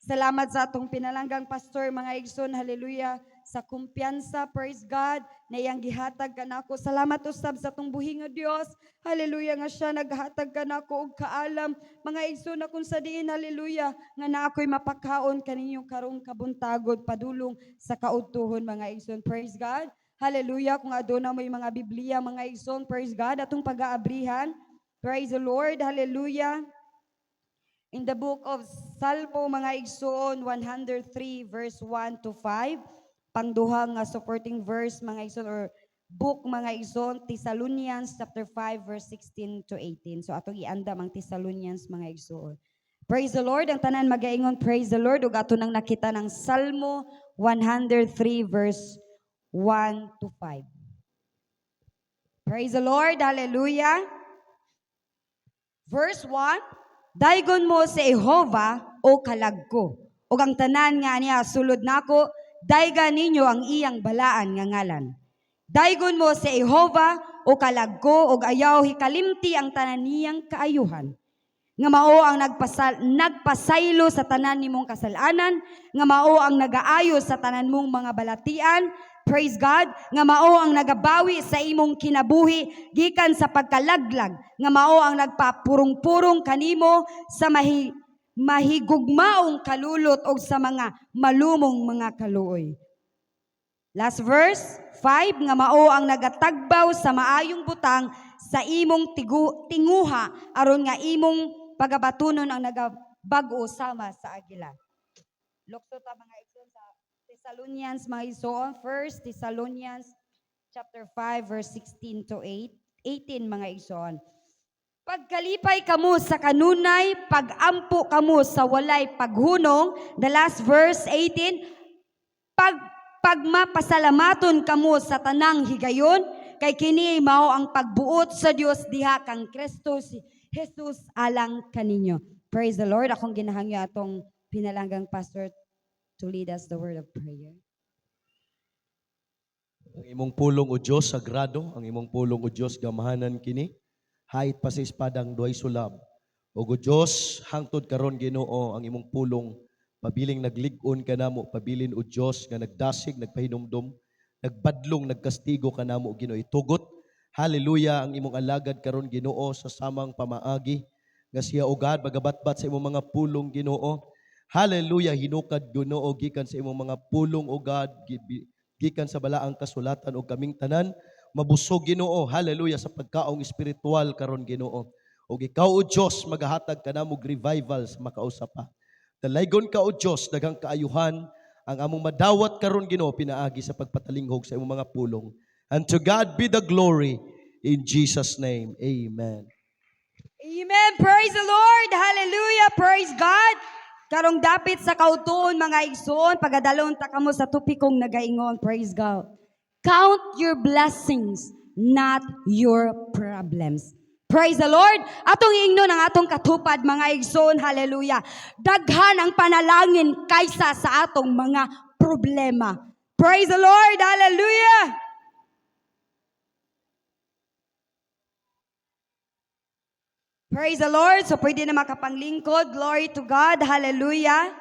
Salamat sa atong pinalanggang pastor, mga igsoon, hallelujah, sa kumpiyansa, praise God, na iyang gihatag kanako. Salamat usab sa atong buhi nga Dios, hallelujah, nga siya naghatag kanako og kaalam, mga igsoon na kung sa diin, hallelujah, nga na ako'y mapakaon kaninyong karong kabuntagod, padulong sa kaudtuhon, mga igsoon, praise God. Hallelujah, kung aduna mo'y mga Biblia, mga igsoon, praise God, atong pag-aabrihan, praise the Lord, hallelujah. In the book of Salmo, mga igsoon, 103 verse 1 to 5, pangduha nga supporting verse, mga igsoon, or book, mga igsoon, Thessalonians chapter 5 verse 16 to 18. So atong iandam ang Thessalonians, mga igsoon. Praise the Lord, ang tanan magaingon, praise the Lord, ug ato nang nakita ng Salmo 103 verse 1 to 5. Praise the Lord, hallelujah. Verse 1, Daygon mo sa Jehova o kalagko, ug ang tanan nga niya sulod nako, daygan ninyo ang iyang balaan nga ngalan. Daygon mo sa Jehova o kalagko, ug ayaw hikalimti ang tanan niyang kaayuhan. Nga mao ang nagpasaylo sa tanan nimong kasalanan, nga mao ang nagaayo sa tanan mong mga balatian, praise God, nga mao ang nagabawi sa imong kinabuhi gikan sa pagkalaglag, nga mao ang nagpapurong-purong kanimo sa mahigugmaong kalulot o sa mga malumong mga kaluoy. Last verse, 5, nga mao ang nagatagbaw sa maayong butang sa imong tinguha, aron nga imong pagabatunon ang nagabago sama sa agila. Lokso ta mga igsoon sa Thessalonians, mga igsoon, 1 Thessalonians chapter 5 verse 16 to 18, mga igsoon. Pagkalipay kamo sa kanunay, pagampo kamo sa walay paghunong, the last verse 18, pagmapasalamaton kamo sa tanang higayon, kay kini mao ang pagbuot sa Dios diha kang Kristo si Jesus alang kaninyo. Praise the Lord. Akong ginahangyo atong pinalanggang pastor to lead us the word of prayer. Ang imong pulong o Diyos sagrado, ang imong pulong o Diyos gamahanan kini, hait pa sa espadang duay sulab. O Diyos, hangtod karon Ginoo ang imong pulong, pabiling naglig-on ka namo, pabilin o Diyos nga nagdasig, nagpahinumdum, nagbadlong, nagkastigo ka namo Ginoo, itugot. Hallelujah, ang imong alagad karon Ginoo sa samang pamaagi, nga siya ugad magabatbat sa imong mga pulong Ginoo. Hallelujah, hinukad Ginoo gikan sa imong mga pulong ugad, gikan sa balaang kasulatan o kaming tanan, mabusog Ginoo, hallelujah, sa pagkaong espiritual karon Ginoo. O ikaw o Diyos, magahatag ka namog revival sa makausapa. Dalaygon ka o Diyos, daghang kaayuhan, ang among madawat karon Ginoo, pinaagi sa pagpatalinghog sa imong mga pulong. And to God be the glory, in Jesus' name, amen. Amen. Praise the Lord. Hallelujah. Praise God. Karong dapit sa kautuon, mga igsoon, pagadalon ta kamo sa tupikong nagaingon. Praise God. Count your blessings, not your problems. Praise the Lord. Atong ingnon ang atong katupad, mga igsoon. Hallelujah. Daghan ang panalangin kaysa sa atong mga problema. Praise the Lord. Hallelujah. Praise the Lord. So pwede na makapanglingkod. Glory to God. Hallelujah.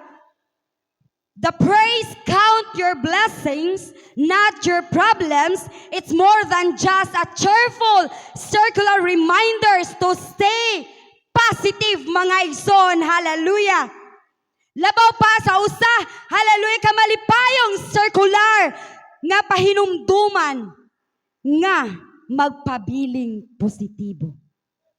The praise count your blessings, not your problems. It's more than just a cheerful, circular reminders to stay positive, mga igsoon. Hallelujah. Labaw pa sa usa. Hallelujah. Kamalipayong circular nga pahinumduman nga magpabiling positibo.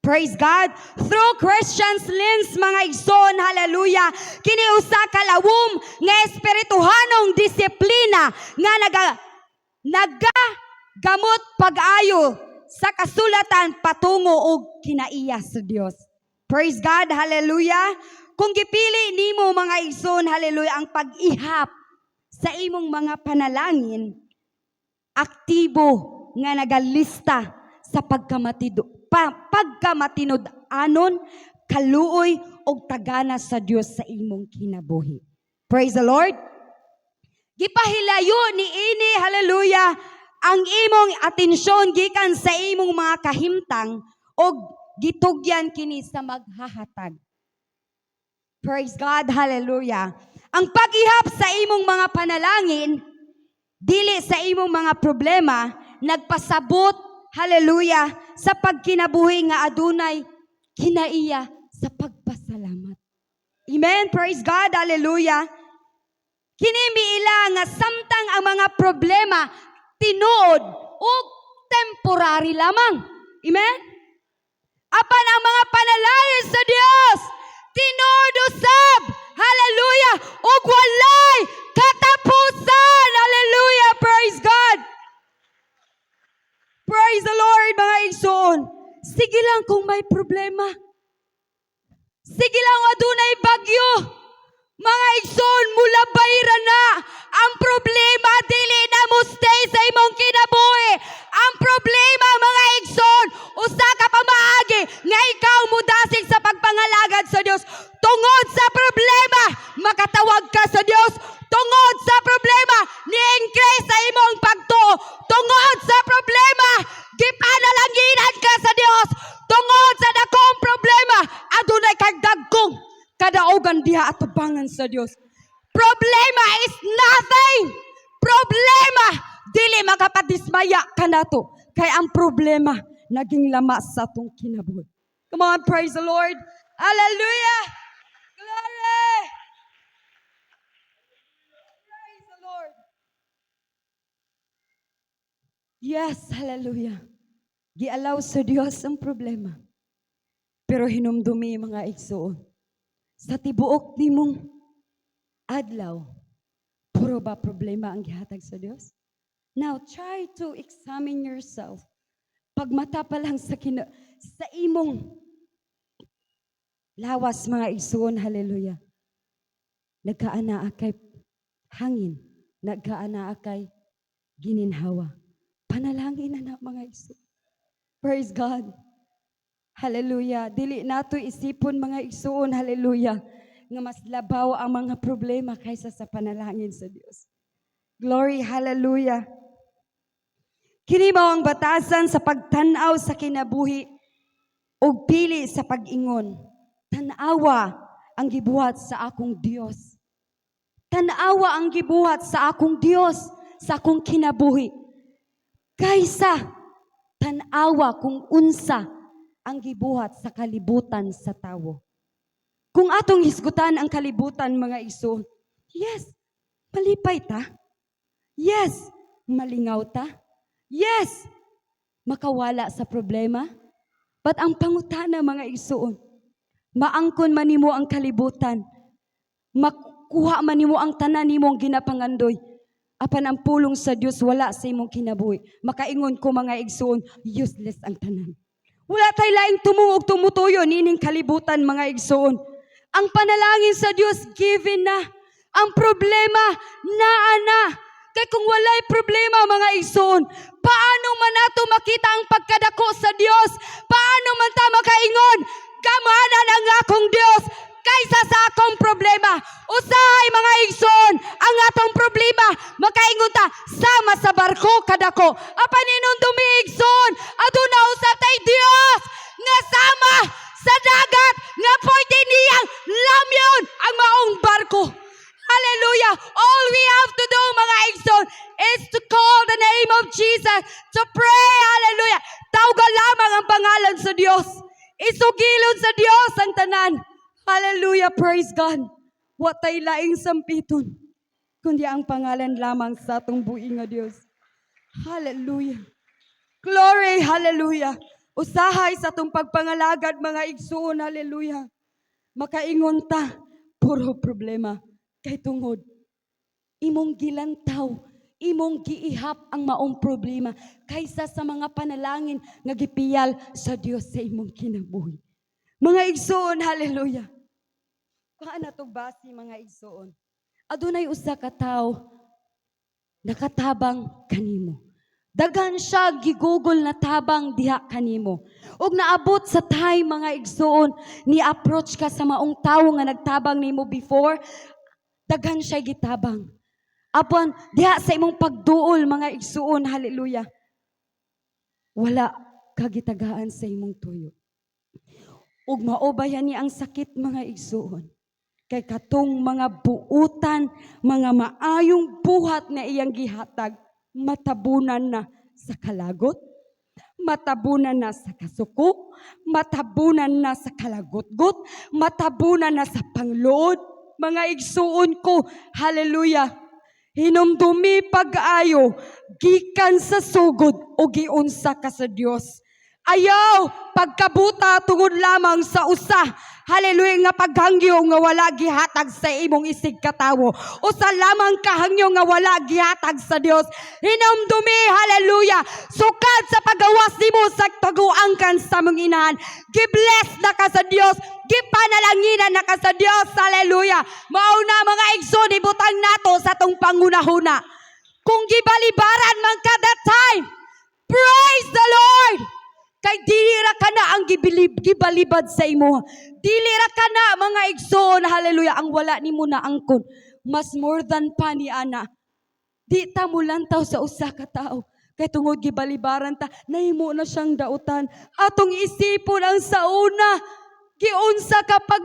Praise God. Through Christian's lens, mga igsoon, hallelujah, kiniusa kalawom nga espirituhanong disiplina nga nagagamot pag-ayo sa kasulatan patungo og kinaiya sa Dios. Praise God. Hallelujah. Kung gipili nimo, mga igsoon, hallelujah, ang pag-ihap sa imong mga panalangin, aktibo nga nagalista sa pagkamatinud-anon, kaluoy og tagana sa Dios sa imong kinabuhi. Praise the Lord. Gipahilayo ni ini, hallelujah, ang imong atensyon gikan sa imong mga kahimtang og gitugyan kini sa maghahatag. Praise God, hallelujah. Ang pag-ihap sa imong mga panalangin, dili sa imong mga problema, nagpasabot, hallelujah, sa pagkinabuhi nga adunay kinaiya sa pagpasalamat. Amen, praise God, hallelujah. Kini miila nga samtang ang mga problema tinuod ug temporary lamang. Amen? Apan ang mga panalangin sa Dios tinuod usab. Hallelujah! Ug walay katapusan. Hallelujah! Praise God. Praise the Lord, mga igsoon. Sige lang kung may problema. Sige lang adunay bagyo. Mga igsoon, mula bayra na. Ang problema, dili na mo stay sa imong kinabuhi. Ang problema, mga igsoon, usa ka pa maagi nga ikaw mudasig sa pagpangalagad sa Dios. Tungod sa problema, makatawag ka sa Dios. Tungod sa problema, ni-increase sa imong pagtuo. Tungod sa problema, gipanalanginan ka sa Dios. Tungod sa dakong problema, adunay kag dagkong kadaugan diha at tubangan sa Dios. Problema is nothing. Problema, dili makapadismaya ka nato. Kay ang problema, naging lama sa atong kinabuhi. Come on, praise the Lord. Hallelujah. Glory. Praise the Lord. Yes, hallelujah. Gialaw sa Dios ang problema. Pero hinumdumi mga igsoon. Sa tibuok nimong adlaw, puro ba problema ang gihatag sa Dios? Now, try to examine yourself. Pagmata pa lang sa imong lawas, mga igsoon, hallelujah. Nagkaanaa kay hangin, nagkaanaa kay gininhawa. Panalangin na mga igsoon. Praise God. Hallelujah. Dili nato isipon mga igsoon, hallelujah, nga mas labaw ang mga problema kaysa sa panalangin sa Dios. Glory, hallelujah. Kini mao ang batasan sa pagtan-aw sa kinabuhi ug pili sa pag-ingon. Tan-awa ang gibuhat sa akong Dios. Tan-awa ang gibuhat sa akong Dios, sa akong kinabuhi. Kaysa tan-awa kung unsa ang gibuhat sa kalibutan sa tawo. Kung atong hisgutan ang kalibutan, mga igsoon, yes, malipay ta. Yes, malingaw ta. Yes, makawala sa problema. But ang pangutana, mga igsoon, maangkon man nimo ang kalibutan, makuha man nimo ang tanan nimong ginapangandoy, apan ang pulong sa Dios wala sa imong kinabuhi. Makaingon ko, mga igsoon, useless ang tanan. Wala tayo laing tumuog tumutuyo nining kalibutan, mga igsoon. Ang panalangin sa Dios given na. Ang problema naa na. Kay kung walay problema, mga igsoon, paano man nato makita ang pagkadako sa Dios? Paano man ta makaingon, gamanan ang akong Dios kaysa sa akong problema? Usahay, mga igsoon, ang atong problema, makaingon ta, sama sa barko kadako. Apan inundumi, igsoon, aduna usab tay Dios nga sama sa dagat nga pwede niyang lamyon ang maong barko. Hallelujah. All we have to do, mga igsoon, is to call the name of Jesus, to pray. Hallelujah. Tawga lamang ang pangalan sa Dios. Isugilon sa Dios ang tanan. Hallelujah. Praise God. What tay laing sampiton, kundi ang pangalan lamang sa atong buhi nga Dios. Hallelujah. Glory. Hallelujah. Usahay sa atong pagpangalagad, mga igsoon. Hallelujah. Makaingon ta, puro problema. Kay tungod, imong gilantaw, imong giihap ang maong problema kaysa sa mga panalangin nga gipiyal sa Dios sa imong kinabuhi. Mga igsoon, hallelujah. Paano to basi, mga igsoon? Adunay usa ka tawo nakatabang kanimo. Daghan siya gigugol na tabang diha kanimo. Ug naabot sa time, mga igsoon, ni approach ka sa maong tawo nga nagtabang nimo before, daghan siya gitabang. Apon diha sa imong pagduol, mga igsuon, hallelujah, wala kagitagaan sa imong tuyo. Ug maobayan ni ang sakit, mga igsuon. Kay katong mga buutan, mga maayong buhat na iyang gihatag, matabunan na sa kalagot, matabunan na sa kasuko, matabunan na sa kalagutgot, matabunan na sa panglood. Mga igsuon ko, hallelujah, hinumdumi pag-ayo, gikan sa sugod o giunsa ka sa Dios. Ayaw pagkabuta tungod lamang sa usa, hallelujah, nga paghangyo nga wala gihatag sa imong isig katawo. Usa lamang kahangyo nga wala gihatag sa Dios. Hinumdumi, hallelujah, sukad sa pagawas nimo sa taguangkan sa mong inahan. Gibless na ka sa Dios, gipanalanginan na ka sa Dios, hallelujah. Mauna mga igsoon, ibutang nato sa tong pangunahuna. Kung gibalibaran man ka that time, praise the Lord! Kay dili ra ka na ang gibalibad sa imo. Dili ra ka na mga igsoon, hallelujah, ang wala nimo na angkon. Mas more than pa ni ana. Di ta mo lantaw sa usa ka tao. Kay tungod gibalibaran ta, nahimo na siyang dautan. Atong isipon ang sauna. Giunsa ka pag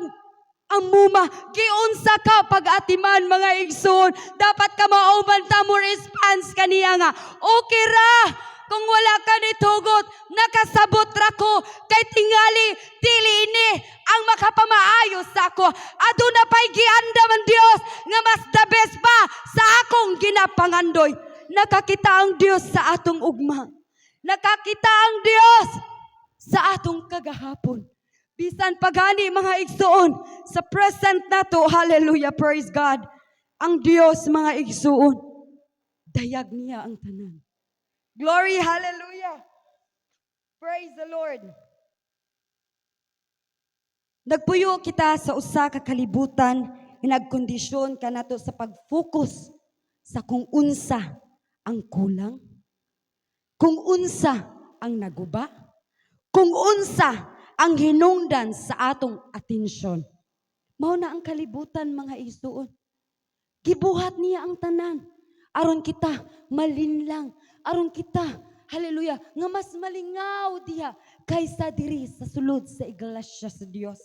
amuma, giunsa ka pag-atiman mga igsoon. Dapat ka mauman ta mo response kaniya nga. Okay ra. Kung wala ka ni tugot, nakasabot ra ko, kay tingali, dili ini ang makapamaayo sa ako. Aduna pa'y gianda man Dios, nga mas the best pa sa akong ginapangandoy. Nakakita ang Dios sa atong ugma. Nakakita ang Dios sa atong kagahapon. Bisan pagani mga igsuon, sa present nato, hallelujah, praise God. Ang Dios mga igsuon, dayag niya ang tanan. Glory, hallelujah. Praise the Lord. Nagpuyo kita sa usa ka kalibutan, nagkondisyon ka nato sa pag-focus sa kung unsa ang kulang, kung unsa ang naguba, kung unsa ang hinungdan sa atong atensyon. Mao na ang kalibutan mga igsuon. Gibuhat niya ang tanan aron kita malinlang, aron kita, hallelujah, nga mas malingaw diha kaysa diri sa sulod sa iglesia sa Dios.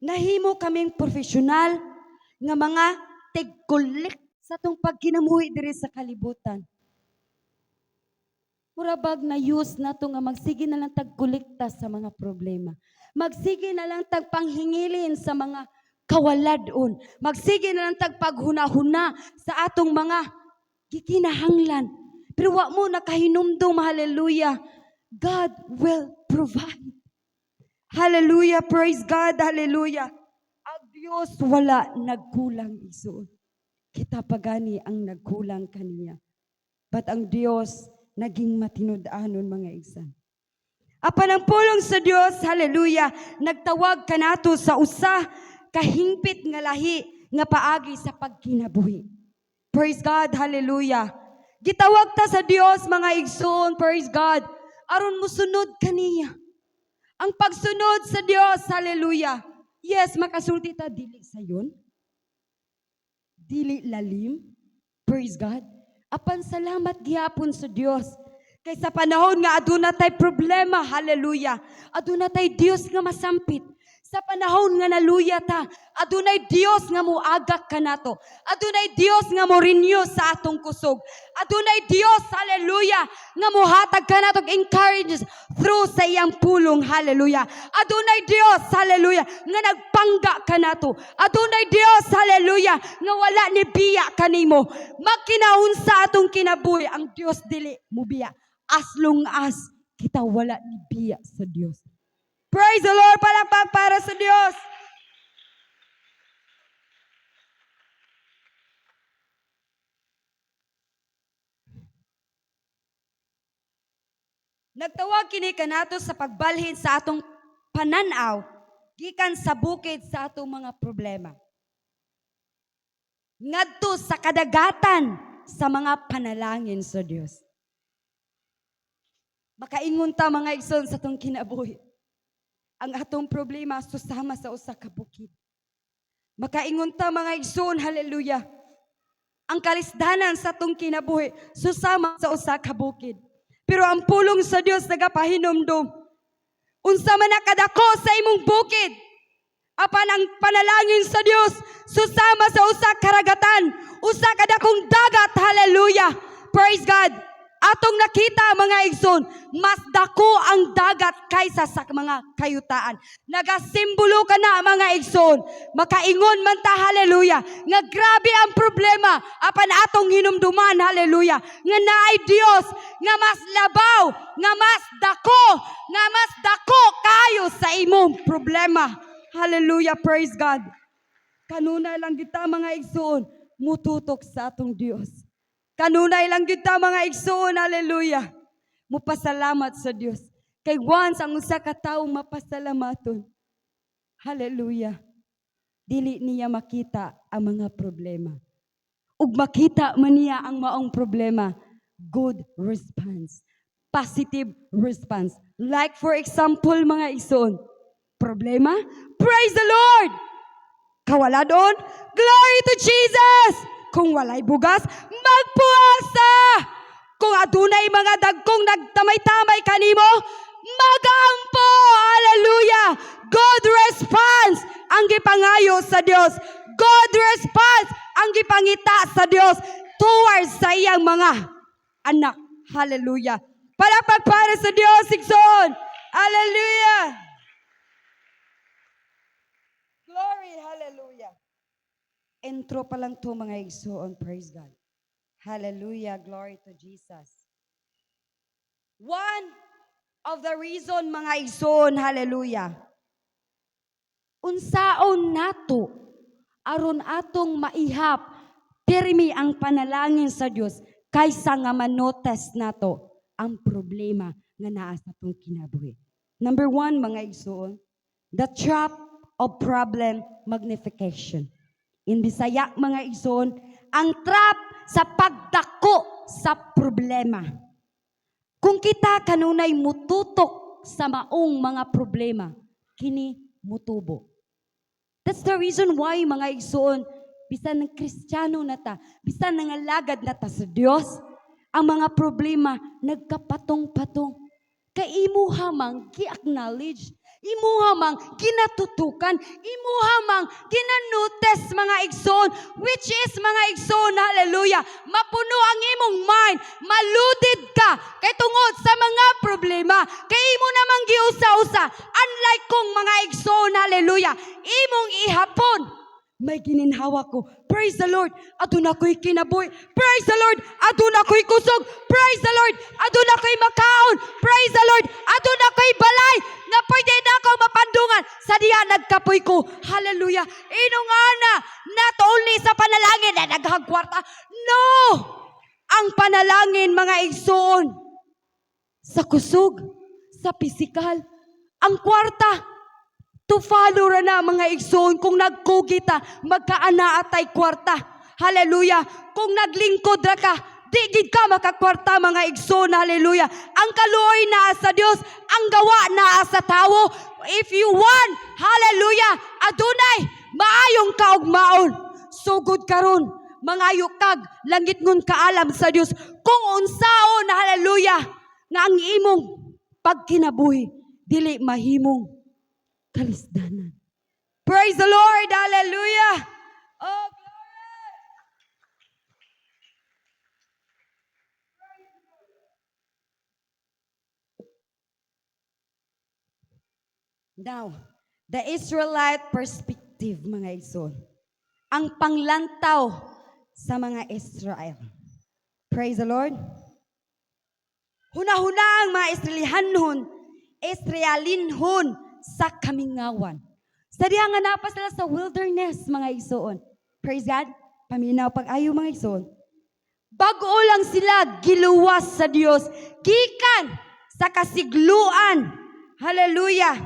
Nahimo kaming profesional nga mga tig-collect sa tong pagkinamuhi diri sa kalibutan. Murabag na use nato nga magsige na lang tag-kolekta sa mga problema. Magsige na lang tagpanghingilin sa mga kawaladon. Magsige na lang tagpaghuna-huna sa atong mga gikinahanglan. Pero wa mo nakahinumdum, hallelujah, God will provide. Hallelujah, praise God, hallelujah. Ang Diyos wala nagkulang igsoon. Kita pagani ang nagkulang kaniya. But ang Diyos naging matinud-anon mga igsan. Apan ang pulong sa Diyos, hallelujah, nagtawag kanato sa usa kahingpit nga lahi nga paagi sa pagkinabuhi. Praise God, hallelujah. Gitawag ta sa Dios mga igsoon, praise God, aron musunod kaniya. Ang pagsunod sa Dios, hallelujah. Yes, makasulti ta dili sayon. Dili lalim. Praise God. Apan salamat gihapon sa Dios. Kay sa panahon nga aduna tay problema, hallelujah. Aduna tay Dios nga masampit. Sa panahon nga naluya ta, adunay Dios nga moagak kanato. Adunay Dios nga mo renew sa atong kusog. Adunay Dios, hallelujah, nga mohatag kanato encourage through sa iyang pulong, hallelujah. Adunay Dios, hallelujah, nga nagpangga kanato. Adunay Dios, hallelujah, nga wala ni biya kanimo. Magkinahon sa atong kinabuhi, ang Dios dili mo biya. As long as kita wala ni biya sa Dios. Praise the Lord, palakpak para sa Diyos. Nagtawag kini kanato sa pagbalhin sa atong pananaw gikan sa bukid sa atong mga problema. Ngadto sa kadagatan sa mga panalangin sa Dios. Makaingon ta mga igsoon sa atong kinabuhi. Ang atong problema susama sa usa ka bukid. Makaingon ta mga igsoon, hallelujah. Ang kalisdanan sa atong kinabuhi susama sa usa ka bukid. Pero ang pulong sa Dios nagapahinumdum. Unsa man nakadako sa imong bukid, apan ang panalangin sa Dios susama sa usa karagatan, usa kadakong dagat. Hallelujah. Praise God. Atong nakita mga igsoon, mas dako ang dagat kaysa sa mga kayutaan. Nagasimbolo ka na mga igsoon. Makaingon man ta, hallelujah, nga grabe ang problema apan atong hinumduman, hallelujah, nga naay Dios nga mas labaw, nga mas dako kayo sa imong problema. Hallelujah, praise God. Kanunay lang kita mga igsoon, mututok sa atong Dios. Kanunay lang kita mga igsoon, hallelujah. Mupasalamat sa Dios. Kay once ang usa ka tawo mapasalamaton, hallelujah, dili niya makita ang mga problema. Ug makita man niya ang maong problema, good response, positive response. Like for example mga igsoon, problema, praise the Lord. Kawala doon, glory to Jesus. Kung walay bugas, magpuasa. Kung adunay mga dagkong nagtamay-tamay kanimo, magampo. Hallelujah. God response ang gipangayo sa Dios. God response ang gipangita sa Dios towards sa iyang mga anak. Hallelujah. Palakpak para sa Dios, igsoon. Hallelujah. Glory, hallelujah. Intro pa lang to mga igsoon, praise God. Hallelujah, glory to Jesus. One of the reason mga igsoon, hallelujah, unsaon nato aron atong maihap pirmi ang panalangin sa Dios kaysa nga manotes nato ang problema nga naa sa atong kinabuhi. Number one mga igsoon, the trap of problem magnification. In Bisaya mga igsoon, ang trap sa pagdako sa problema. Kung kita kanunay mututok sa maong mga problema, kini mutubo. That's the reason why mga igsoon, bisan ng Kristiyano na ta, bisan ng alagad na ta sa Dios, ang mga problema nagkapatong-patong. Kay imuha mang gi-acknowledge, imuha mang ginatutukan, imuha mang ginanotes mga igsoon, which is mga igsoon, hallelujah, mapuno ang imong mind, maludid ka kay tungod sa mga problema, kay imo namang giusa-usa, unlike kung mga igsoon, hallelujah, imong ihapon, may gininhawa ko. Praise the Lord. Aduna ko'y kinabuhi. Praise the Lord. Aduna ko'y kusog. Praise the Lord. Aduna ko'y makaon. Praise the Lord. Aduna ko'y balay nga pwede na akong mapandungan. Sa diya nagkapoy ko. Hallelujah. Inungana. Not only sa panalangin na naghagwarta. No! Ang panalangin mga igsoon sa kusog, sa pisikal, ang kwarta, to follow ra na mga igsoon. Kung nagkugita, magkaana atay kwarta. Hallelujah. Kung naglingkod ra ka, di gid ka makakwarta mga igsoon. Hallelujah. Ang kaluoy na sa Dios, ang gawa na sa tawo. If you want, hallelujah, adunay maayong kaugmaon. Sugod karon, mangayo kag langit ngun kaalam sa Dios. Kung unsaon, hallelujah, nga ang imong pagkinabuhi dili mahimong kalisdanan. Praise the Lord. Hallelujah. Oh, glory. Now, the Israelite perspective, mga igsoon. Ang panglantaw sa mga Israel. Praise the Lord. Huna-huna ang mga Israelinhon sa kamingawan. Sa diya nga napas sila sa wilderness, mga igsoon. Praise God. Paminaw pag-ayo mga igsoon. Bago lang sila giluwas sa Dios, gikan sa kasigluan. Hallelujah.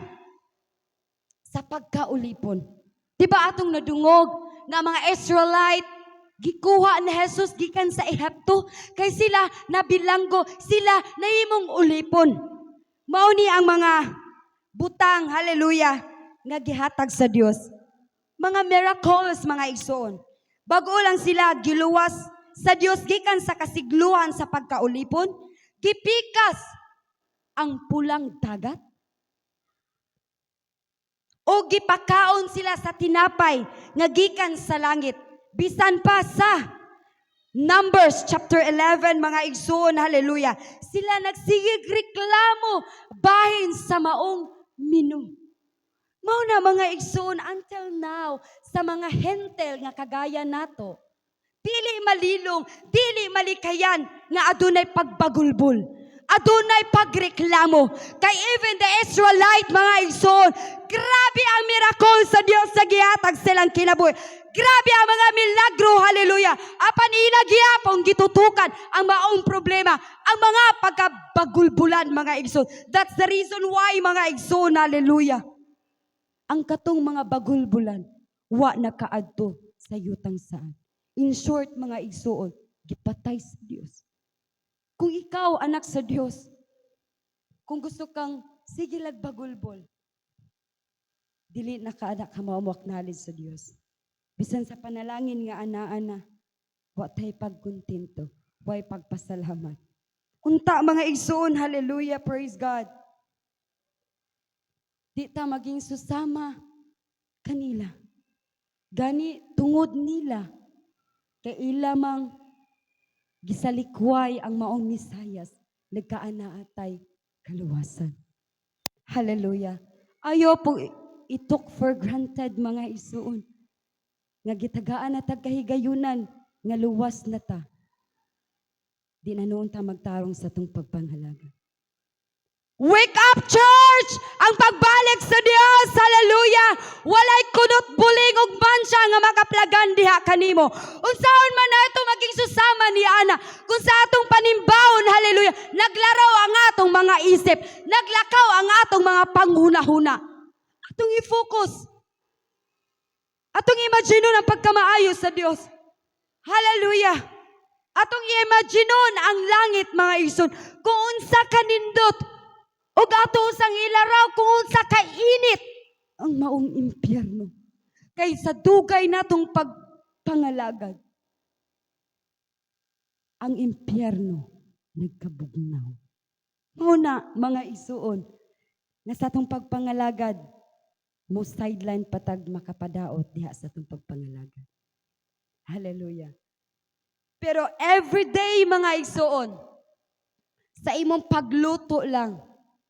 Sa pagkaulipon. Diba atong nadungog nga mga Israelite, gikuha ni Jesus gikan sa Ehipto, kay sila nabilanggo, sila nahimong ulipon. Mao ni ang mga butang, hallelujah, nga gihatag sa Dios. Mga miracles, mga igsoon. Bago lang sila giluwas sa Dios gikan sa kasigluhan sa pagkaulipon, gipikas ang pulang dagat. O gipakaon sila sa tinapay nga gikan sa langit. Bisan pa sa Numbers chapter 11, mga igsoon, hallelujah. Sila nagsigig reklamo bahin sa maong minu. Mao na mga igsoon until now sa mga hentel nga kagaya nato. Dili malilong, dili malikayan nga adunay pagbagulbol. Adunay pagreklamo. Kay even the Israelite mga igsoon, grabe ang miracle sa Dios sa gihatag silang kinabuhi. Grabe ang mga milagro, hallelujah. Apan ila gihapon gitutukan ang maong problema, ang mga pagkabagulbulan mga igsoon. That's the reason why mga igsoon, hallelujah. Ang katong mga bagulbulan, wa nakaadto sa yutang saan. In short, mga igsoon, gipatay sa Dios. Kung ikaw, anak sa Dios, kung gusto kang sige lagbagulbol, dili na ka anak ka maumuak knowledge sa Dios. Bisan sa panalangin nga ana-ana, wa tay pagkontento, way pagpasalamat. Unta mga igsoon, hallelujah, praise God. Di ta maging susama kanila. Gani tungod nila, kay ilamang gisalikway ang maong Misayas, nagkaanaatay kaluwasan. Hallelujah. Ayo po itok for granted mga igsoon. Nga gitagaan na tagkahigayunan, nga luwas na ta. Di na noon ta magtarong sa tong pagpanghalaga. Wake up, church! Ang pagbalik sa Dios, hallelujah! Walay kunot buling og bansya nga makaplagan diha kanimo. Unsaon man na ito maging susama ni Ana, kung sa atong panimbaon, hallelujah, naglaraw ang atong mga isip, naglakaw ang atong mga panghuna-huna. Atong i-focus. Atong imaginon ang pagkamaayo sa Dios. Hallelujah! Atong i-imaginon ang langit, mga igsoon, kung unsa kanindot, o ato usang ilaraw kung unsa kainit ang maong impyerno. Kay sa dugay natong pagpangalagad, ang impyerno nagkabugnaw. Muna, mga igsoon, na sa atong pagpangalagad, mo sideline patag makapadaot diha sa atong pagpangalagad. Hallelujah. Pero everyday, mga igsoon, sa imong pagluto lang,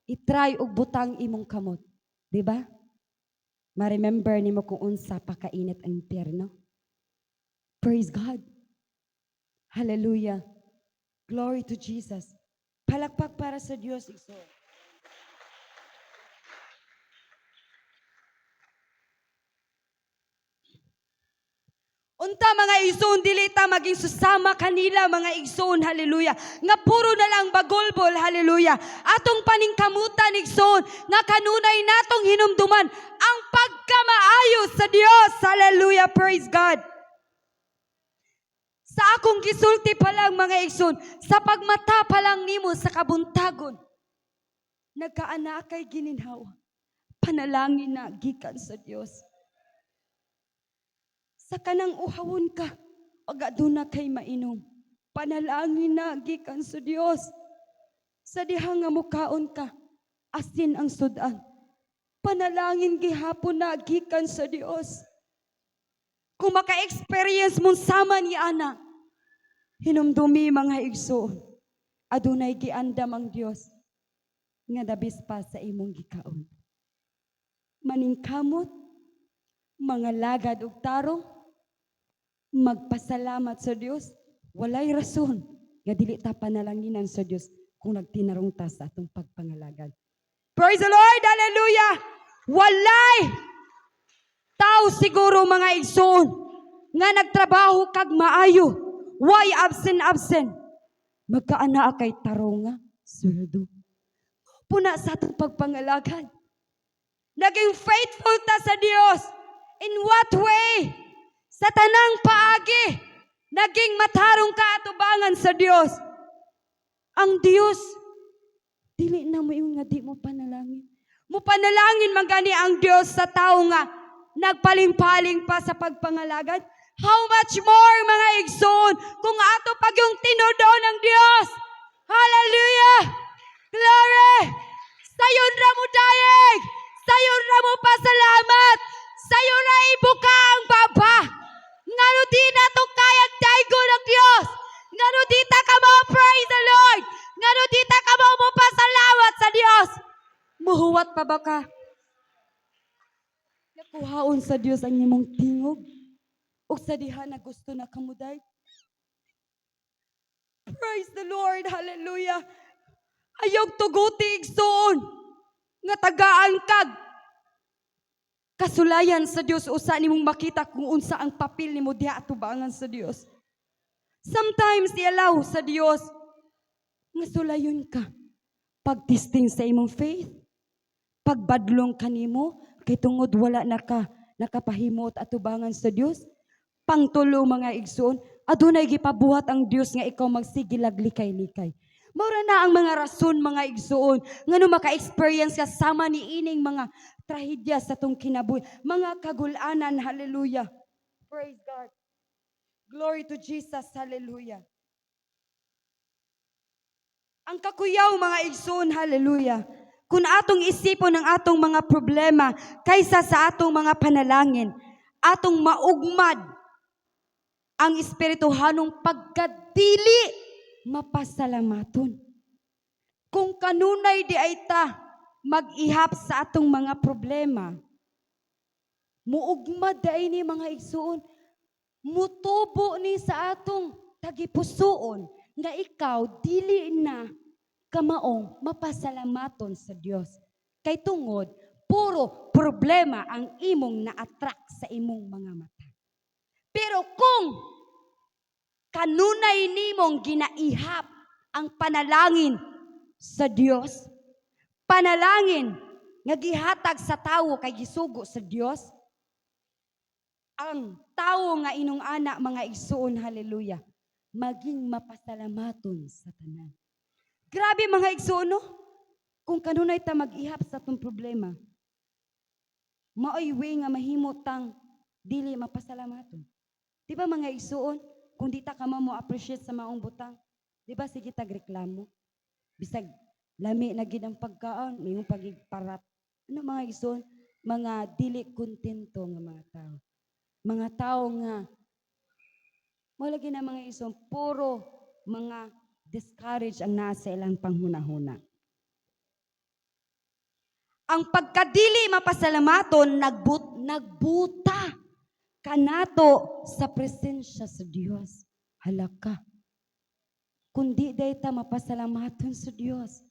i-try og butang imong kamot. Di ba? Ma-remember nimo kung unsa pakainit ang impyerno. Praise God. Hallelujah. Glory to Jesus. Palakpak para sa Diyos, igsoon. Unta mga igsoon, dili ta maging susama kanila mga igsoon, hallelujah. Nga puro na lang bagulbol, hallelujah. Atong paningkamutan, igsoon, nga kanunay natong hinumduman ang pagkamaayo sa Dios, hallelujah, praise God. Sa akong gisulti pa lang mga igsoon, sa pagmata pa lang nimo sa kabuntagon, nagkaana kay gininhawa, panalangin na gikan sa Dios. Sa kanang uhawon ka, agaduna kay mainom. Panalangin na gikan sa Dios. Sa diha nga mukaon ka, asin ang sudan. Panalangin gihapon na gikan sa Dios. Kung maka-experience mong sama ni Ana, hinumdumi mga igsoon, adunay giandam ang Dios nga dabis pa sa imong gikaon. Maningkamot, mga lagad ug tarong, magpasalamat sa Dios, walay rason nga dili ta panalanginan sa Dios kung nagtinarong ta sa atong pagpangalagad. Praise the Lord, hallelujah! Walay tao siguro mga igsoon nga nagtrabaho kag maayo, why absent, magkaana kay tarong nga sweldo. Puna sa atong pagpangalagad, naging faithful ta sa Dios. In what way? Sa tanang paagi, naging matarong ka atubangan sa Dios. Ang Dios, dili na mo yung nga di mo panalangin. Mo panalangin man gani ang Dios sa tao nga nagpaling-paling pa sa pagpangalagad. How much more, mga igsoon, kung ato pag yung tinudo ng Dios. Hallelujah! Glory! Sayon ra mo dayeg! Sayo na mo pasalamat. Sayo na ibuka ang baba. Ngano di na to kayang daigo ng Diyos. Ngano di ta ka mo praise the Lord. Ngano di ta ka mo pasalamat sa Diyos. Muhuwat pa ba ka? Nakuhaon sa Diyos ang imong tingog. O sa diha na gusto na kamuday. Praise the Lord. Hallelujah. Ayog tuguti igsoon. Nga tagaan kag. Kasulayan sa Diyos usa nimong makita kung unsa ang papel nimo diha atubangan sa Diyos. Sometimes i-allow sa Diyos nga sulayon ka. Pagtesting sa imong faith. Pagbadlong kanimo kay tungod wala nakapahimot atubangan sa Diyos. Pangtulo mga igsoon, adunay gipabuhat ang Dios nga ikaw magsigilag likay-likay. Maura na ang mga rason mga igsoon, ngano maka-experience ka sama ni ining mga trahedya sa tong kinabuhi, mga kagulanan, hallelujah. Praise God. Glory to Jesus, hallelujah. Ang kakuyaw mga igsoon, hallelujah. Kung atong isipon ang atong mga problema kaysa sa atong mga panalangin, atong maugmad ang espirituhanong pagkadili mapasalamaton. Kung kanunay di ay ta mag-ihap sa atong mga problema, muugmad day ni mga igsuon, mutubo ni sa atong tagipusoon nga ikaw dili na kamaong mapasalamaton sa Dios. Kay tungod, puro problema ang imong na-attract sa imong mga mata. Pero kung kanunay nimong ginaihap ang panalangin sa Dios, panalangin nga gihatag sa tawo kay gisugo sa Dios, ang tawo nga inung ana mga igsuon, hallelujah, maging mapasalamaton sa tanan. Grabe mga igsuon, no? Kung kanunay ta mag-ihap sa tong problema, maoy way nga mahimutang dili mapasalamaton. Di ba mga igsuon, kung di ta ka mo appreciate sa maong butang, di ba sige tagreklamo? Bisag lami na gid ang pagkaon, may mong pagigparat. Ano mga igsuon? Mga dili kontento nga mga tao. Mga tao nga, wala gina mga igsuon, puro mga discourage ang nasa ilang panghunahuna. Ang pagkadili mapasalamaton, nagbuta kanato sa presensya sa Dios. Halaka. Kundi day ta mapasalamaton sa Dios,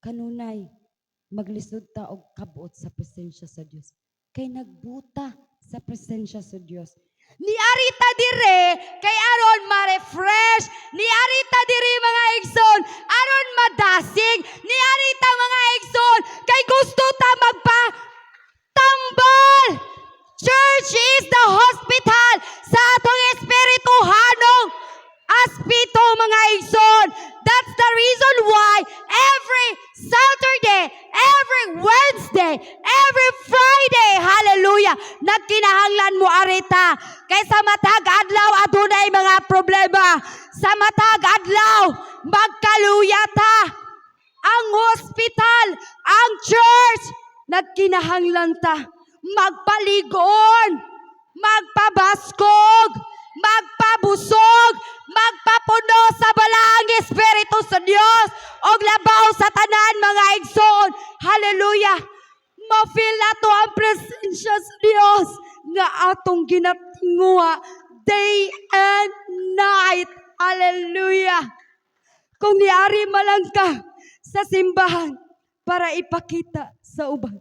kanunay maglisod ta og kabuot sa presensya sa Dios. Kay nagbuta sa presensya sa Dios. Ni arita dire kay aron ma-refresh, ni arita dire mga igsoon, aron madasig, ni arita mga igsoon kay gusto ta magpa-tambal. Church is the hospital sa atong espirituhanong aspito mga igsoon. That's the reason why every Saturday, every Wednesday, every Friday, hallelujah, nagkinahanglan mo arita. Kay sa matag adlaw adunay mga problema. Sa matag adlaw magkaluyata. Ang hospital, ang church, nagkinahanglan ta magpaligon, magpabaskog, magpabusog, magpapuno sa balaang Espiritu sa Dios og labaw sa tanan mga igsoon. Hallelujah. Ma-feel nato ang presensya sa Dios nga atong ginatinguha day and night. Hallelujah. Kung niari malang ka sa simbahan para ipakita sa uban,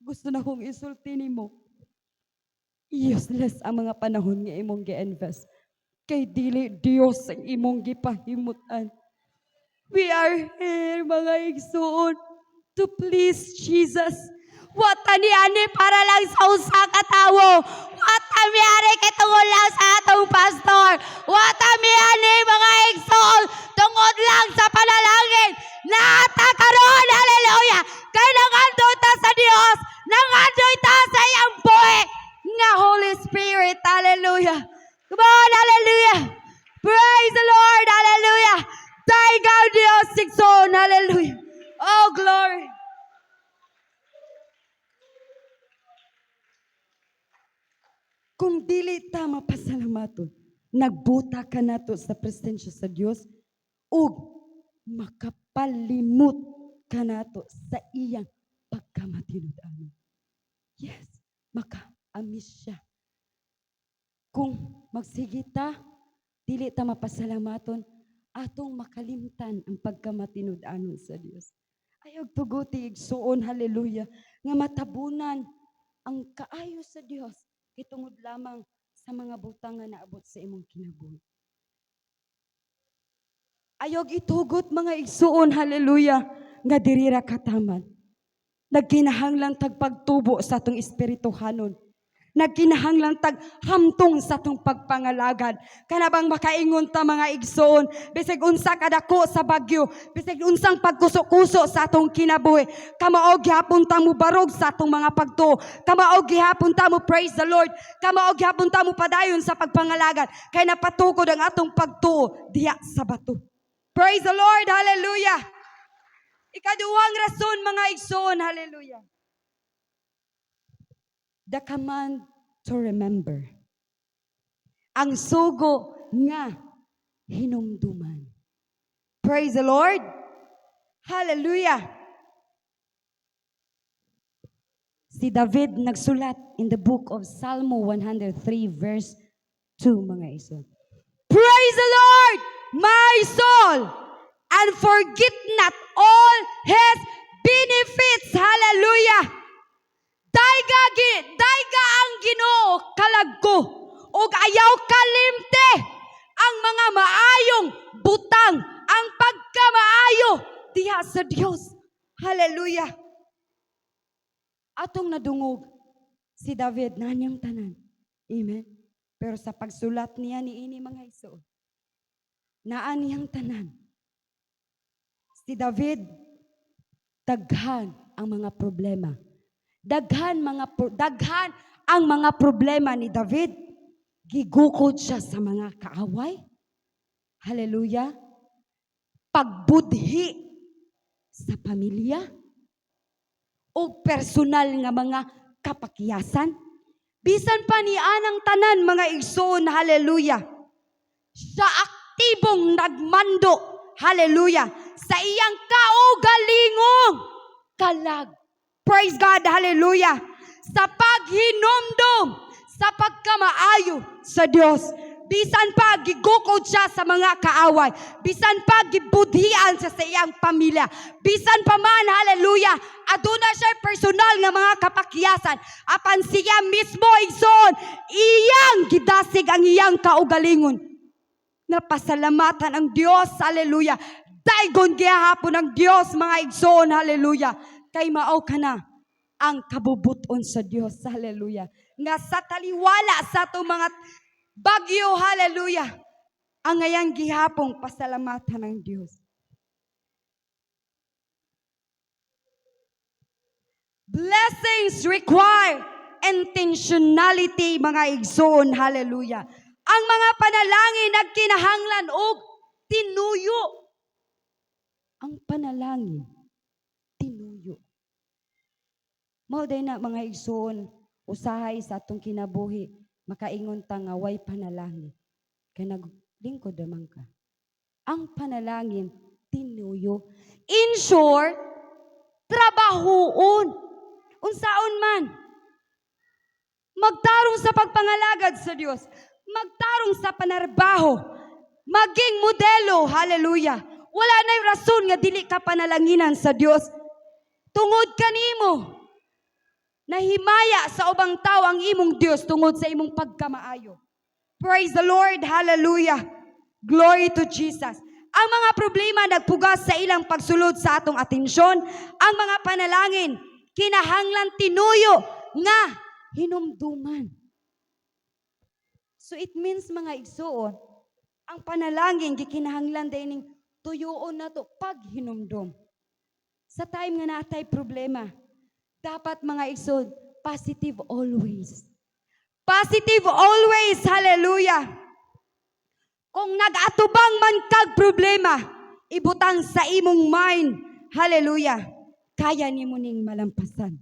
gusto na kong isulti nimo, useless ang mga panahon nga imong gi-invest. Kay dili Dios ang imong gipahimutan. We are here, mga igsoon, to please Jesus. Wata ni ani para lang sa usa ka tawo. Wata mi ani kay tungod lang sa atong pastor. Wata mi ani mga igsoon tungod lang sa panalangin. Naata karon, hallelujah. Kay nangandoy ta sa Dios, nangandoy ta sa iyang buhi nga Holy Spirit, hallelujah. Come on, hallelujah. Praise the Lord, hallelujah. Thank God, Dios, igsoon, hallelujah. Oh, glory. Kung dili ta mapasalamaton, nagbuta ka nato sa presensya sa Dios ug makapalimot ka nato sa iyang pagkamatinud-anon. Yes, maka-amis siya. Kung magsigita, dili ta mapasalamaton, atong makalimtan ang pagkamatinud-anon sa Dios. Ayog tuguti igsuon, hallelujah, nga matabunan ang kaayo sa Dios kitungod lamang sa mga butang nga naabot sa imong kinabuhi. Ayog itugot mga igsuon, hallelujah, nga dirira kataman. Nagkinahanglang tagpagtubo sa atong espirituhanon. Nagkinahanglang taghamtong sa atong pagpangalagad. Kanabang makaingon ta mga igsoon, bisig unsa kadako sa bagyo, bisig unsang pagkusok-kusok sa atong kinabuhi, kamao gihapon ta mo barog sa atong mga pagtuo, kamao gihapon ta mo praise the Lord, kamao gihapon ta mo padayon sa pagpangalagad, kay napatukod ang atong pagtuo diha sa bato. Praise the Lord, hallelujah. Ikaduhang rason mga igsoon, hallelujah. The command to remember. Ang sugo nga hinumduman. Praise the Lord. Hallelujah. Si David nagsulat in the book of Psalm 103 verse 2 mga iso. Praise the Lord, my soul, and forget not all His benefits. Hallelujah. Daiga ang Ginoo kalagko ug ayaw kalimte ang mga maayong butang, ang pagkamaayo diha sa Dios. Hallelujah. Atong nadungog si David na niyang tanan. Amen. Pero sa pagsulat niya niini mga igsoon, naan niyang tanan. Si David daghan ang mga problema. Daghan ang mga problema ni David. Gigukod siya sa mga kaaway. Hallelujah. Pagbudhi sa pamilya o personal nga mga kapakiyasan. Bisan pa ni anang tanan mga igsoon, hallelujah. Siya aktibong nagmando, hallelujah, sa iyang kaugalingong kalag. Praise God, hallelujah. Sa paghinomdom, sa pagkamaayo sa Dios. Bisan pa gigukod siya sa mga kaaway. Bisan pa gibudhian siya sa iyang pamilya. Bisan pa man, hallelujah, aduna siya personal nga mga kapakiyasan. Apan siya mismo igsoon, iyang gidasig ang iyang kaugalingon. Napasalamatan ang Dios, hallelujah. Daigon gihapon ang Dios mga igsoon, hallelujah. Kay mao ka na ang kabubuton sa Dios, hallelujah. Nga sa taliwala sa itong mga bagyo, hallelujah, ang ngayang gihapong pasalamatan ng Diyos. Blessings require intentionality, mga igsoon, hallelujah. Ang mga panalangin nagkinahanglan og tinuyo. Ang panalangin, tinuyo. Mao day na mga igsoon, usahay sa atong kinabuhi, makaingon ta nga way panalangin. Kaya naglingkod naman ka. Ang panalangin, tinuyo. In short, trabahoon. Unsaon man. Magtarong sa pagpangalagad sa Dios. Magtarong sa panarbaho. Maging modelo, hallelujah. Wala na'y rason nga dili ka panalanginan sa Dios. Tungod kanimo. Nahimaya sa ubang tao ang imong Dios tungod sa imong pagkamaayo. Praise the Lord, hallelujah. Glory to Jesus. Ang mga problema nagpugas sa ilang pagsulod sa atong atensyon. Ang mga panalangin, kinahanglan tinuyo nga hinumduman. So it means mga igsoon, ang panalangin gikinahanglan dining tuyoon na to pag hinumdum. Sa time nga natay problema, dapat mga igsoon, positive always. Positive always, hallelujah. Kung nag-atubang man kag problema, ibutang sa imong mind, hallelujah, kaya nimo ning malampasan.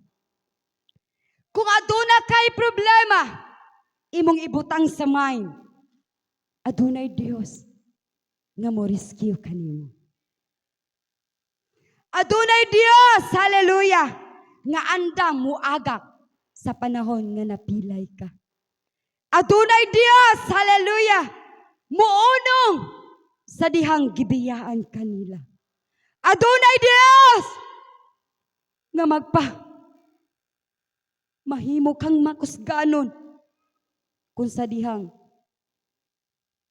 Kung aduna kay problema, imong ibutang sa mind. Adunay Dios nga mo rescue kanimo. Adunay Dios, hallelujah, nga andam muagak sa panahon nga napilay ka. Adunay Dios, hallelujah, muunong sa dihang gibiyaan kanila. Adunay Dios nga mahimo kang makusganon kung sa dihang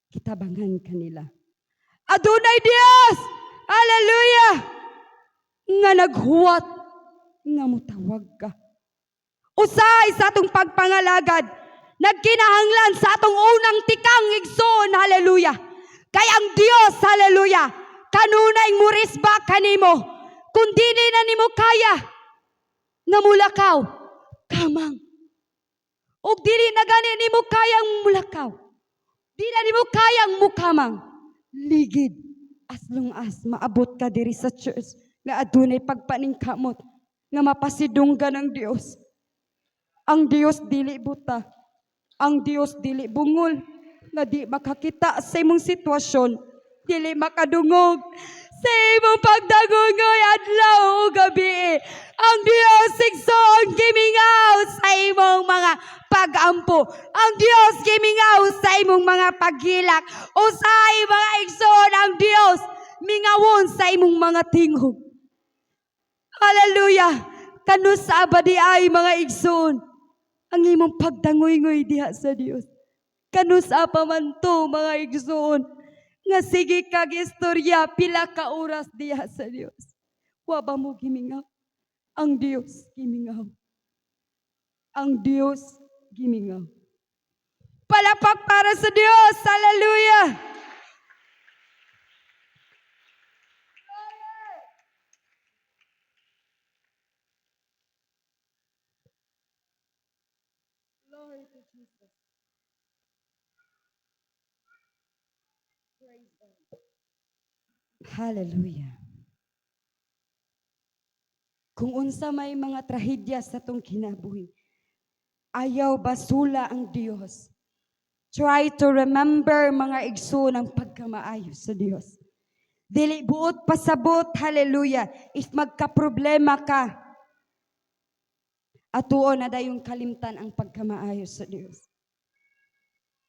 kitabangan kanila. Adunay Dios, hallelujah, nga naghuwat nga mutawag ka. Usay sa atong pagpangalagad, nagkinahanglan sa atong unang tikang igsoon, hallelujah. Kay ang Dios, hallelujah, kanunay murisba kanimo, kung dili na nimo kaya, nga mulakaw, kamang. O dili na gani nimo kayang mulakaw, di na nimo kayang mukamang, ligid, as long as maabot ka diri sa church, nga adunay pagpaningkamot, nga mapasidunggan ng Dios. Ang Dios dili buta, ang Dios dili bungol, nga di makakita sa imong sitwasyon, dili makadungog sa imong pagdagungoy adlaw o gabi. Ang Dios igsoon gimingaw sa imong mga pag-ampo. Ang Dios gimingaw sa imong mga paghilak. Usay mga igsoon ang Dios mingawon sa imong mga tingog. Hallelujah! Kano sa abadi ay mga igsoon ang imong pagdangoy-ngoy diha sa Dios. Kano sa pamanto mga igsoon nga sige kag istorya pila ka oras diha sa Dios. Wa ba mo gimingaw? Ang Dios gimingaw. Ang Dios gimingaw. Palapak para sa Dios. Hallelujah! Glory to Jesus. Praise God. Hallelujah. Kung unsa may mga trahedya sa tong kinabuhi, ayaw basula ang Dios. Try to remember mga igsoon ang pagkamaayo sa Dios. Dili buot pasabot, hallelujah. If magka-problema ka, atuon na dayong kalimtan ang pagkamaayo sa Dios.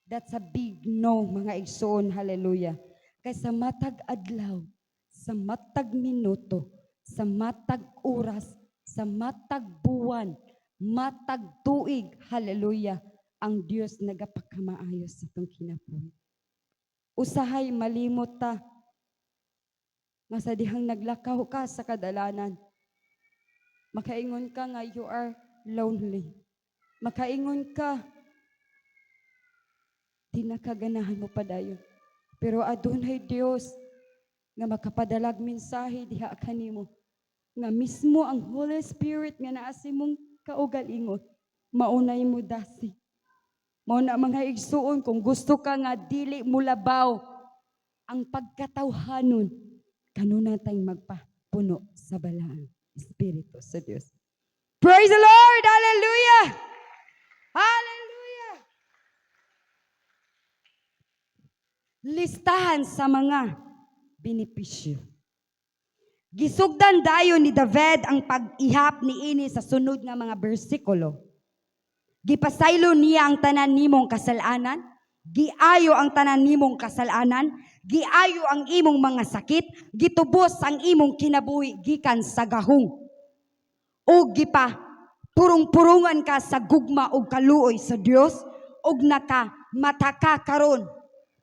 That's a big no, mga igsoon, hallelujah. Kay sa matag adlaw, sa matag minuto, sa matag oras, sa matag buwan, matag tuig, hallelujah, ang Dios nagapagkamaayo sa itong kinabuhi. Usahay malimot ta, masadihang naglakaw ka sa kadalanan. Makaingon ka nga you are lonely. Makaingon ka, di nakaganahan mo pa dayon. Pero adunay Dios nga makapadalag mensahe diha kanimo nga mismo ang Holy Spirit nga naa sa imong kaugalingon maunay mo dasi. Mao na mga igsuon kung gusto ka nga dili mo labaw ang pagkatawhanon kanuna tayong magpapuno sa balaang Espiritu sa Dios. Praise the Lord! Hallelujah! Hallelujah! Listahan sa mga benepisyo. Gisugdan dayon ni David ang pag-ihap niini sa sunod nga mga bersikulo. Gipasaylo niya ang tanan nimong kasalanan, giayo ang tanan nimong kasalanan, giayo ang imong mga sakit, gitubos ang imong kinabuhi gikan sa gahong. O gipa purong-purungan ka sa gugma o kaluoy sa Dios, og nakamataka karon,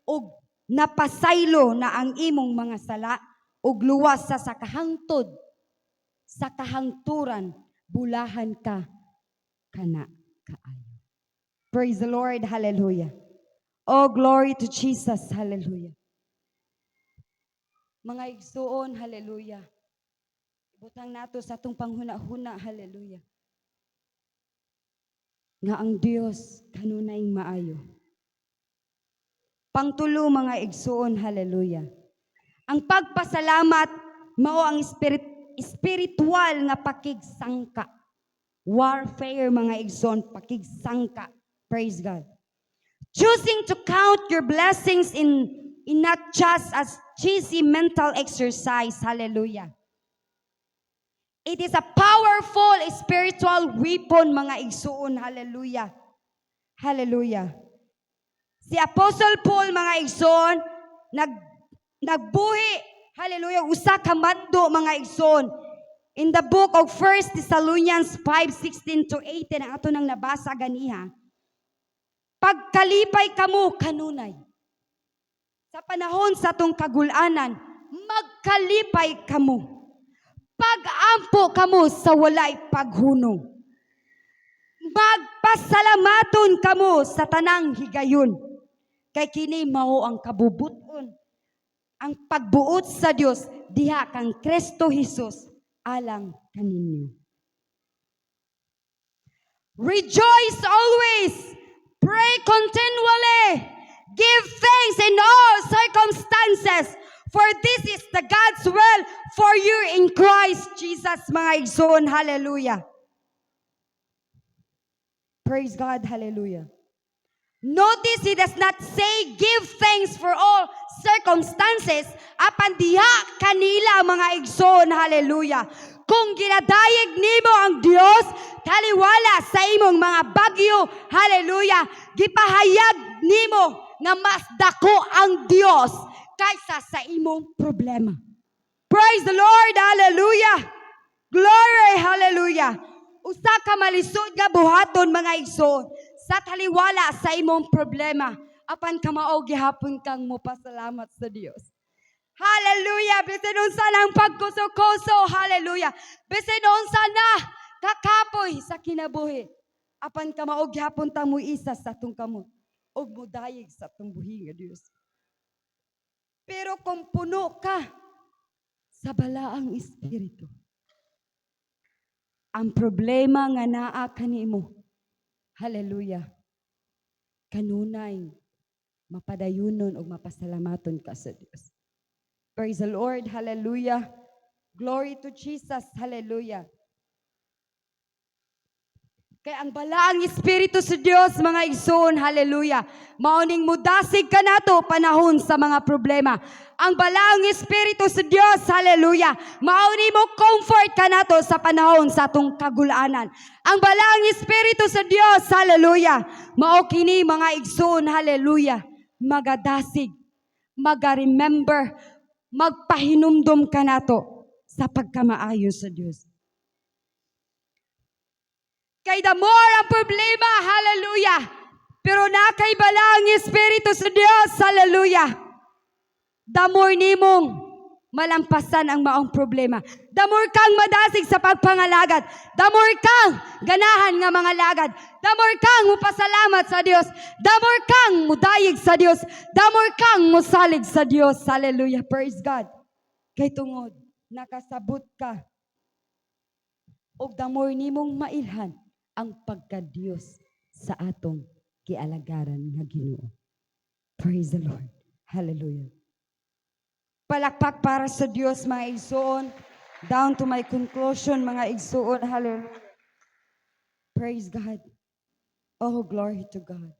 og napasaylo na ang imong mga sala, og luwas sa kahangtod, sa kahangturan, bulahan ka kana kaayo. Praise the Lord, hallelujah. Oh, glory to Jesus, hallelujah. Mga igsuon, hallelujah. Ibutang nato sa atong panghuna-huna, hallelujah. Nga ang Dios kanunay maayo. Pangtulo mga igsuon, hallelujah. Ang pagpasalamat mao ang spiritual nga pakigsangka. Warfare mga igsoon, pakigsangka. Praise God. Choosing to count your blessings in not just as cheesy mental exercise. Hallelujah. It is a powerful spiritual weapon, mga igsoon. Hallelujah. Hallelujah. Si Apostle Paul, mga igsoon, nagbuhi, hallelujah, usa ka mando, mga igsoon. In the book of 1 Thessalonians 5:16 to 18, ang ato nang nabasa ganiha. Pagkalipay kamo kanunay. Sa panahon sa atong kagulanan, magkalipay kamo. Pag-ampo kamo sa walay paghunong. Magpasalamaton kamo sa tanang higayon. Kay kini mao ang kabubuton. Ang pagbuot sa Dios diha kang Kristo Jesus alang kaninyo. Rejoice always. Pray continually. Give thanks in all circumstances. For this is the God's will for you in Christ Jesus, mga igsoon. Hallelujah. Praise God. Hallelujah. Notice he does not say give thanks for all circumstances. Apan diha kanila, mga igsoon. Hallelujah. Kung ginadayeg nimo ang Dios, taliwala sa imong mga bagyo, hallelujah, gipahayag nimo nga mas dako ang Dios kaysa sa imong problema. Praise the Lord, hallelujah. Glory, hallelujah. Usa ka malisod nga buhaton, mga igsoon, sa taliwala sa imong problema, apan ka mao gihapon kang mopasalamat sa Dios. Hallelujah. Bisan unsa lang pagkuso-kuso. Hallelujah. Bisan unsa na kakapoy sa kinabuhi. Apan ka mao gihapon ta mo isa sa atong kamot ug mudayeg sa atong buhi nga Dios. Pero kung puno ka sa balaang espiritu, ang problema nga naa kanimo, hallelujah, kanunay mapadayunon ug mapasalamaton ka sa Dios. Praise the Lord. Hallelujah. Glory to Jesus. Hallelujah. Kaya ang balaang espiritu sa Dios, mga igsoon, hallelujah, mauning mudasig ka nato panahon sa mga problema. Ang balaang espiritu sa Dios, hallelujah, mauning mo comfort ka nato sa panahon sa atong kagulanan. Ang balaang espiritu sa Dios, hallelujah, mao kini, mga igsoon, hallelujah, magadasig, maga-remember, magpahinumdum ka nato sa pagkamaayo sa Dios. Kay the more ang problema, hallelujah, pero nakay balaang espiritu sa Dios, hallelujah, the more nimong malampasan ang maong problema. The more kang madasig sa pagpangalagad. The more kang ganahan nga mga lagad. The more kang mupasalamat sa Dios. The more kang mudayig sa Dios. The more kang musalig sa Dios. Hallelujah. Praise God. Kay tungod, nakasabot ka. O the more nimong mailhan ang pagka-Dios sa atong kialagaran nga Ginoo. Praise the Lord. Hallelujah. Palakpak para sa Diyos, mga igsoon. Down to my conclusion, mga igsoon. Hallelujah. Praise God. Oh, glory to God.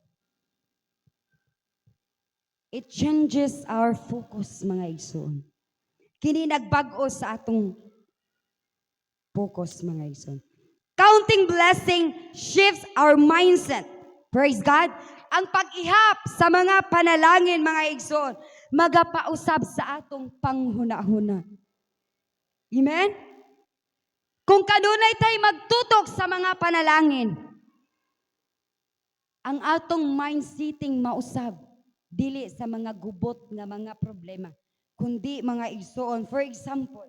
It changes our focus, mga igsoon. Kini nagbago sa atong focus, mga igsoon. Counting blessing shifts our mindset. Praise God. Ang pag-ihap sa mga panalangin, mga igsoon, magapausab sa atong panghuna-huna. Amen? Kung kanunay tayo magtutok sa mga panalangin, ang atong mind-setting mausab, dili sa mga gubot nga mga problema, kundi mga igsoon. For example,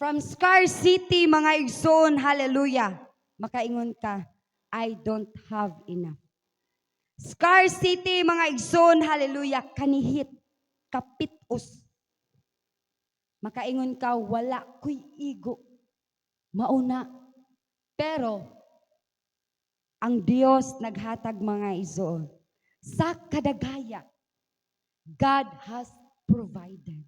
from scarcity, mga igsoon, hallelujah, makaingon ka, I don't have enough. Scarcity, mga igsoon, hallelujah, kanihit, kapitos. Makaingon ka, wala ko'y igo. Mauna. Pero, ang Diyos naghatag, mga igsoon. Sa kadagaya, God has provided.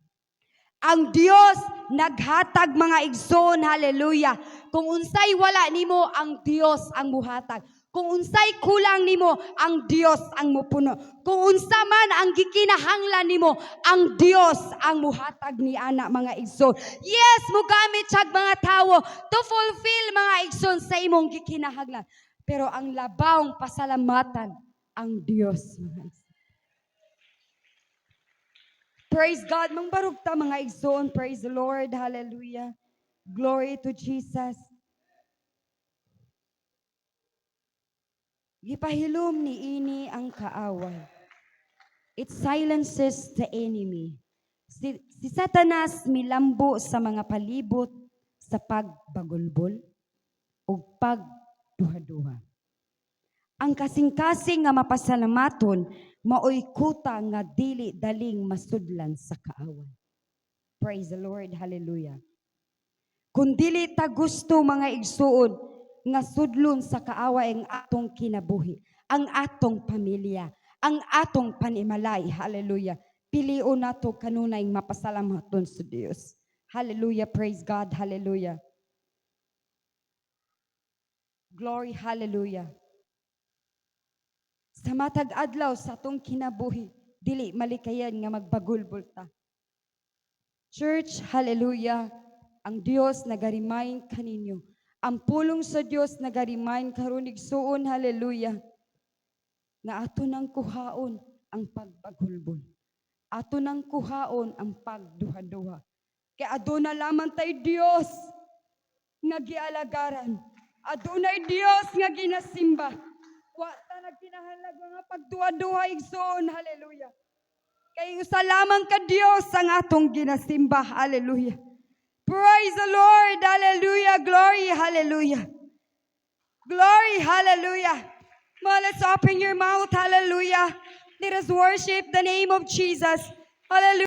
Ang Diyos naghatag, mga igsoon, hallelujah. Kung unsay wala nimo, ang Diyos ang buhatag. Kung unsay kulang nimo, ang Dios ang mupuno. Kung unsa man ang gikinahanglan nimo, ang Dios ang muhatag ni ana mga igsoon. Yes, mugamit siyag mga tawo to fulfill mga igsoon sa imong gikinahanglan. Pero ang labawng pasalamatan ang Dios mga igsoon. Praise God. Mangbarog ta mga igsoon. Praise the Lord. Hallelujah. Glory to Jesus. Gipahilom ni ini ang kaaway. It silences the enemy. Si Satanas milambo sa mga palibot sa pagbagulbol o pagduha-duha. Ang kasing-kasing nga mapasalamaton maoy kuta nga dili daling masudlan sa kaaway. Praise the Lord. Hallelujah. Kung dili ta gusto mga igsuon nga sudlon sa kaaway ang atong kinabuhi, ang atong pamilya, ang atong panimalay. Hallelujah. Pilion nato kanunay mapasalamaton sa Dios. Hallelujah. Praise God. Hallelujah. Glory. Hallelujah. Sa matag adlaw sa atong kinabuhi, dili malikayan nga magbagulbol ta. Church, hallelujah. Ang Dios nagarimain kaninyo. Ang pulong sa Dios nagarimain karon igsuon, hallelujah. Nga ato nang kuhaon ang pagbagulbol. Ato nang kuhaon ang pagduha-duha. Kaya aduna lamang tay Dios nga gialagaran. Adunay Dios nga ginasimba. Wa ta nagkinahanglan nga pagduha-duha igsoon, hallelujah. Kay usa lamang ka Dios ang atong ginasimba, hallelujah. Praise the Lord, hallelujah. Glory, hallelujah. Glory, hallelujah. Well, let's open your mouth, hallelujah. Let us worship the name of Jesus, hallelujah.